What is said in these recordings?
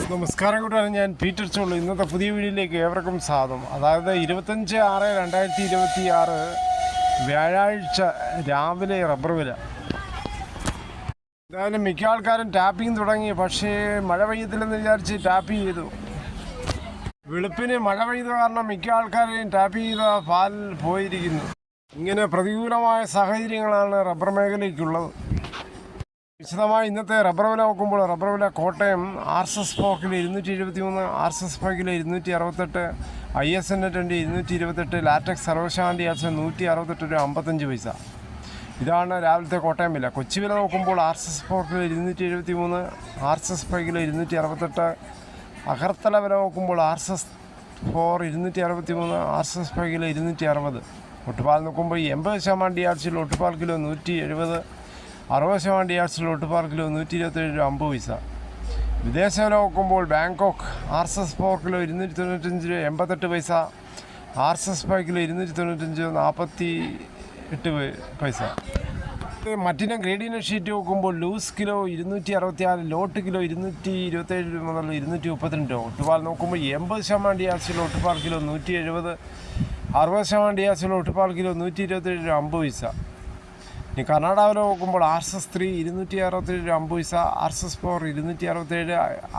നമസ്കാരം കൂട്ടാണ്, ഞാൻ പീറ്റർ ചോളു. ഇന്നത്തെ പുതിയ വീഡിയോയിലേക്ക് ഏവർക്കും സ്വാഗതം. അതായത് 25/6/2026 വ്യാഴാഴ്ച രാവിലെ റബ്ബർ വില. എന്തായാലും മിക്ക ആൾക്കാരും ടാപ്പിംഗ് തുടങ്ങി. പക്ഷേ മഴ പെയ്യത്തില്ലെന്ന് വിചാരിച്ച് ടാപ്പ് ചെയ്തു. വെളുപ്പിന് മഴ പെയ്ത കാരണം മിക്ക ആൾക്കാരെയും ടാപ്പ് ചെയ്ത പാൽ പോയിരിക്കുന്നു. ഇങ്ങനെ പ്രതികൂലമായ സാഹചര്യങ്ങളാണ് റബ്ബർ മേഖലയ്ക്കുള്ളത്. വിശദമായി ഇന്നത്തെ റബ്ബർ വില നോക്കുമ്പോൾ റബ്ബർ വില കോട്ടയം RSS പോക്കിൽ 273, RSS പോക്കിൽ 268, ISN 228, ലാറ്റക്സ് സർവശാന്തി 168 രൂപ 55 പൈസ. ഇതാണ് രാവിലത്തെ കോട്ടയം വില. കൊച്ചി വില നോക്കുമ്പോൾ RSS പോക്കിൽ 273, RSS പോക്കിൽ 268, അഗർത്തല വില നോക്കുമ്പോൾ RSS 4 263, RSS പോക്കിൽ 260. ഒട്ടുപാൽ നോക്കുമ്പോൾ 80% DRCയിൽ ഒട്ടുപാൽ കിലോ 170, 60% DRCയിൽ ഒട്ടുപാൽ കിലോ 127 രൂപ 50 പൈസ. വിദേശ വില നോക്കുമ്പോൾ ബാങ്കോക്ക് RSS 4 കിലോ 295 രൂപ 88 പൈസ, RSS 5 കിലോ 295 48 പൈസ. മറ്റിനം ഗ്രേഡിയൻ ഷീറ്റ് നോക്കുമ്പോൾ ലൂസ് കിലോ 266, ലോട്ട് കിലോ 227 മുതൽ 232 രൂപ. ഒട്ടുപാൽ നോക്കുമ്പോൾ 80% DRCയിൽ ഒട്ടുപാൽ കിലോ 170, 60% DRCയിൽ ഒട്ടുപാൽ കിലോ 127 രൂപ 50 പൈസ. ഇനി കർണാടകയിൽ നോക്കുമ്പോൾ RSS 3 267 രൂപ 50 പൈസ, RSS 4 267,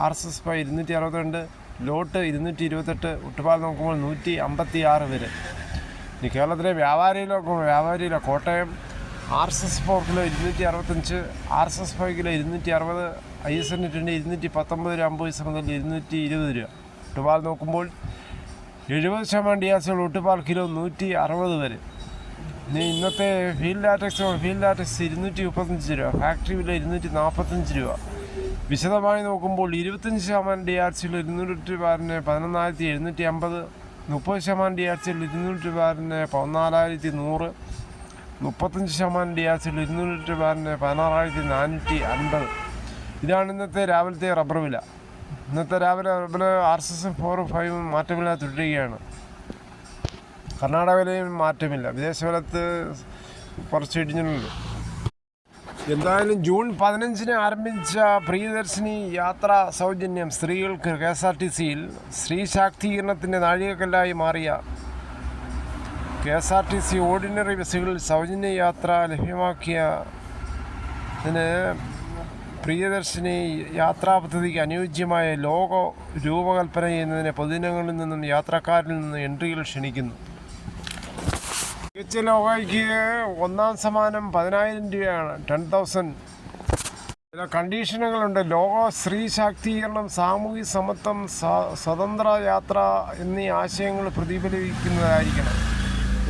RSS 5 262, ലോട്ട് 228, ഒട്ടുപാൽ നോക്കുമ്പോൾ 156 വരെ. ഇനി കേരളത്തിലെ വ്യാപാരിയിൽ നോക്കുമ്പോൾ വ്യാപാരിയിലെ Kottayam RSS 4 kilo 265, RSS 5 kilo 260, ISN 219 രൂപ 50 പൈസ മുതൽ 220 രൂപ. ഒട്ടുപാൽ നോക്കുമ്പോൾ 70% DRCയിൽ ഒട്ടുപാൽ കിലോ 160 വരെ. ഇനി ഇന്നത്തെ ഫീൽഡ് ലാറ്റക്സ് 235 രൂപ, ഫാക്ടറി വില 245 രൂപ. വിശദമായി നോക്കുമ്പോൾ 25% DRCയിൽ 200 രൂപ 11,750, 30% DRCയിൽ 200 രൂപ 14,100, 35% DRCയിൽ 200 രൂപ 16,450. ഇതാണ് ഇന്നത്തെ രാവിലത്തെ റബ്ബർ വില. ഇന്നത്തെ രാവിലെ റബ്ബർ RSS 4, 5 മാറ്റമില്ല തുടരുകയാണ്. കർണാടക വിലയും മാറ്റമില്ല. വിദേശ വിലത്ത് കുറച്ച് ഇടിഞ്ഞിട്ടുണ്ട്. എന്തായാലും ജൂൺ 15 ആരംഭിച്ച പ്രിയദർശിനി യാത്രാ സൗജന്യം സ്ത്രീകൾക്ക് KSRTCയിൽ സ്ത്രീ ശാക്തീകരണത്തിൻ്റെ നാഴികക്കല്ലായി മാറിയ KSRTC ഓർഡിനറി ബസ്സുകളിൽ സൗജന്യ യാത്ര ലഭ്യമാക്കിയതിന് പ്രിയദർശിനി യാത്രാ പദ്ധതിക്ക് അനുയോജ്യമായ ലോഗോ രൂപകൽപ്പന ചെയ്യുന്നതിന് പൊതുജനങ്ങളിൽ നിന്നും യാത്രക്കാരിൽ നിന്നും എൻട്രികൾ ക്ഷണിക്കുന്നു. മികച്ച ലോഗോയ്ക്ക് ഒന്നാം സമ്മാനം 10,000 രൂപയാണ്, 10,000. ചില കണ്ടീഷനുകളുണ്ട്. ലോഗോ സ്ത്രീ ശാക്തീകരണം, സാമൂഹിക സമത്വം, സ്വതന്ത്ര യാത്ര എന്നീ ആശയങ്ങൾ പ്രതിഫലിപ്പിക്കുന്നതായിരിക്കണം.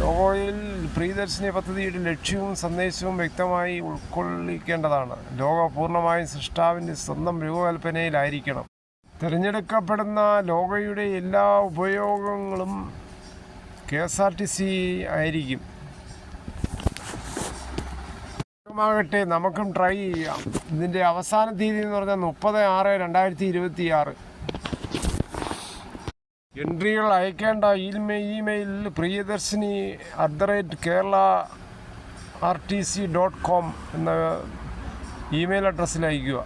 ലോഗോയിൽ പ്രിയദർശിനി പദ്ധതിയുടെ ലക്ഷ്യവും സന്ദേശവും വ്യക്തമായി ഉൾക്കൊള്ളിക്കേണ്ടതാണ്. ലോഗോ പൂർണ്ണമായും സൃഷ്ടാവിൻ്റെ സ്വന്തം രൂപകൽപ്പനയിലായിരിക്കണം. തിരഞ്ഞെടുക്കപ്പെടുന്ന ലോഗോയുടെ എല്ലാ ഉപയോഗങ്ങളും KSRTC ആയിരിക്കും. ാകട്ടെ നമുക്കും ട്രൈ ചെയ്യാം. ഇതിൻ്റെ അവസാന തീയതി എന്ന് പറഞ്ഞാൽ 30/6/2026. എൻട്രികൾ അയക്കേണ്ട ഇമെയിൽ priyadarsini@kerala.rtc.com എന്ന ഇമെയിൽ അഡ്രസ്സിൽ അയയ്ക്കുക.